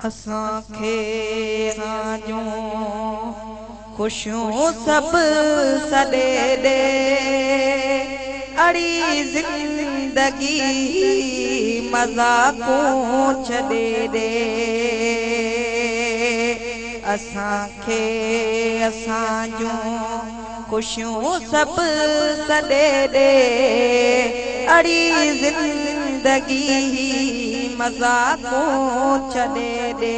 असांखे असांजूं ख़ुशियूं सभु सॾे ॾे अड़ी ज़िंदगी मज़ाक़ूं छॾे ॾे असांखे असांजूं ख़ुशियूं सभु सॾे ॾे अड़ी ज़िंदगी मज़ाक़ूं छॾे ॾे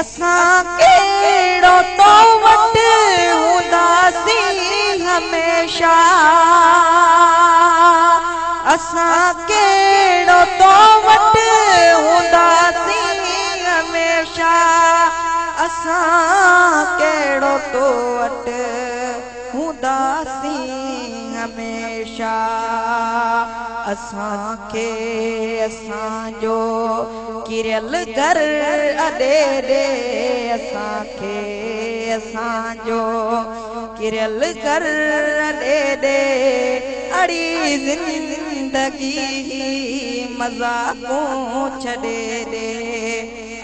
असां कहिड़ो तो वटि हूंदासीं हमेशा असां कहिड़ो तो वटि हूंदासीं हमेशा असां कहिड़ो तो वटि हूंदासीं हमेशा असांखे असांजो किरियल घर अॾे ॾे असांखे असांजो किरियल घर अॾे ॾे अड़ी ज़िंदगी मज़ाक़ूं छॾे ॾे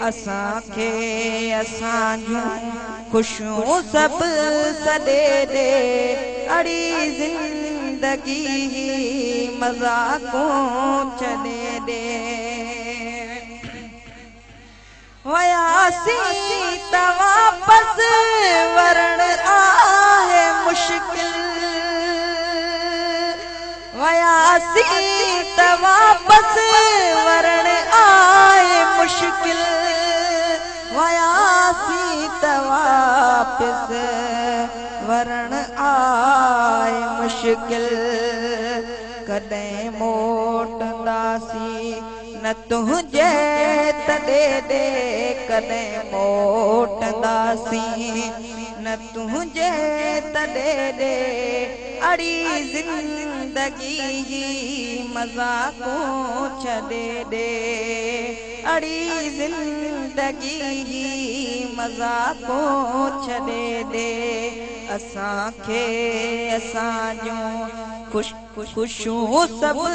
असांखे असांजूं ख़ुशियूं सभु सॾे ॾे अड़ी ज़िंदगी मज़ाक़ूं छॾे ॾे वयासीं त वापसि वरण आहे मुश्किल वयासीं त वापसि वरण आहे मुश्किल वयासीं त वापसि वरण आहे मुश्किल कॾहिं मोटंदासीं न तुंहिंजे तॾहिं ॾे कॾहिं मोटंदासीं न तुंहिंजे तॾहिं ॾे अड़ी ज़िंदगी मज़ाक़ूं छॾे ॾे अड़ी ज़िंदगी मज़ाक़ूं छॾे ॾे असांखे असांजूं ख़ुशियूं सभु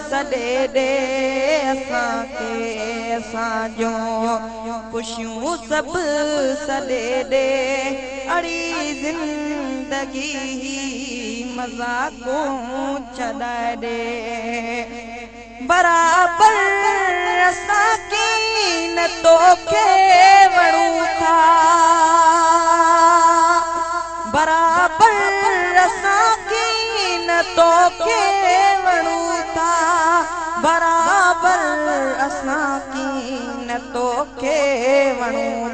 सॾे ॾे असांखे असांजूं ख़ुशियूं सभु सॾे ॾे अड़ी ज़िंदगी मज़ाक़ूं छॾाए ॾे बराबरि असांखे न तोखे वणूं था बराबरि असांखे न तोखे वणूं था बराबरि असांखे न तोखे वणूं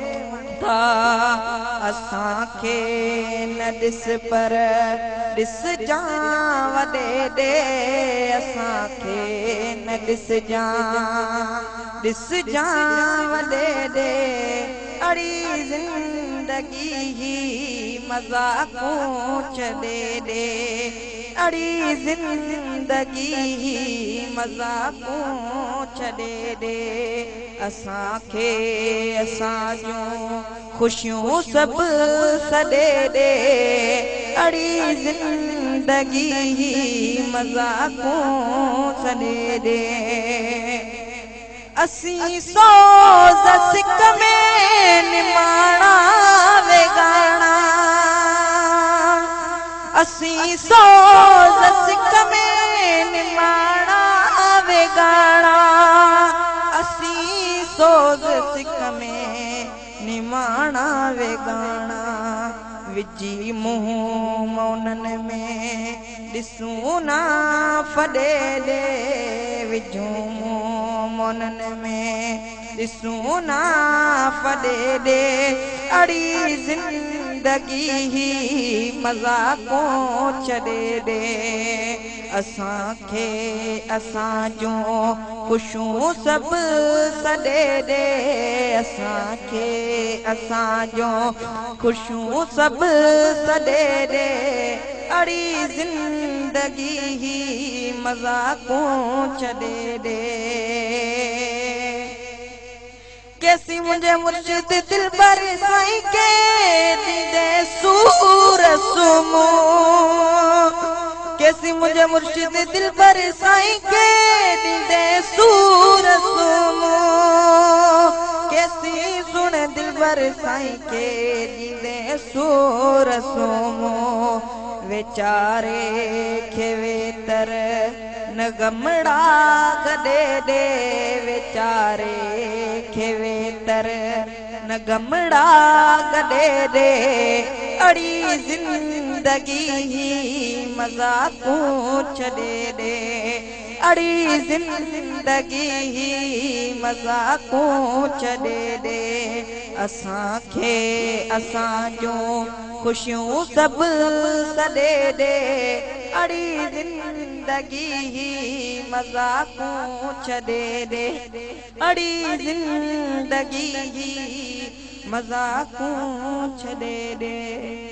था असांखे न ॾिस पर ॾिसजां वॾे ॾे असांखे न ॾिसजां वॾे ॾे अड़ी ज़िंदगी मज़ाक़ूं छॾे ॾे अड़ी ज़िंदगी मज़ाक़ूं छॾे ॾे असांखे असांजूं ख़ुशियूं सभु सॾे ॾे अड़ी ज़िंदगी मज़ाक़ूं छॾे ॾे असीं सोज़ सिक में निमाणा वेगाणा असीं सोज़ सिक में निमाणा वेगाणा असीं सोज़ सिक में निमाणा वेगाणा विझी मुंहुं मौननि में ॾिसूं ना फॾे ॾे विझूं मुंहुं मौननि में ॾिसूं ना फॾे ॾे अड़ी ज़िंदगी मज़ाक़ूं छॾे ॾे असांखे असांजूं ख़ुशियूं सभु सॾे ॾे असांखे असांजूं ख़ुशियूं सभु सॾे ॾे अड़ी ज़िंदगी मज़ाक़ूं छॾे ॾे कैसी मुझे मुर्शिद दिल पर साईं के दीदे सूर सुमो कैसी मुझे मुर्शिद दिल पर साईं के दीदे सूर सुमो पर साईं के जीवे सूर सोमो वेचारे खे वेतर न गमड़ा गॾे ॾे वेचारे खे वेतर न गमड़ा गॾे ॾे अड़ी ज़िंदगी ही मज़ाक़ूं छॾे ॾे अड़ी ज़िंदगी ही मज़ाक़ूं छॾे ॾे असांखे असांजूं ख़ुशियूं सभु सॾे ॾे अड़ी ज़िंदगी ही मज़ाक़ूं छॾे ॾे अड़ी ज़िंदगी ही मज़ाक़ूं छॾे ॾे।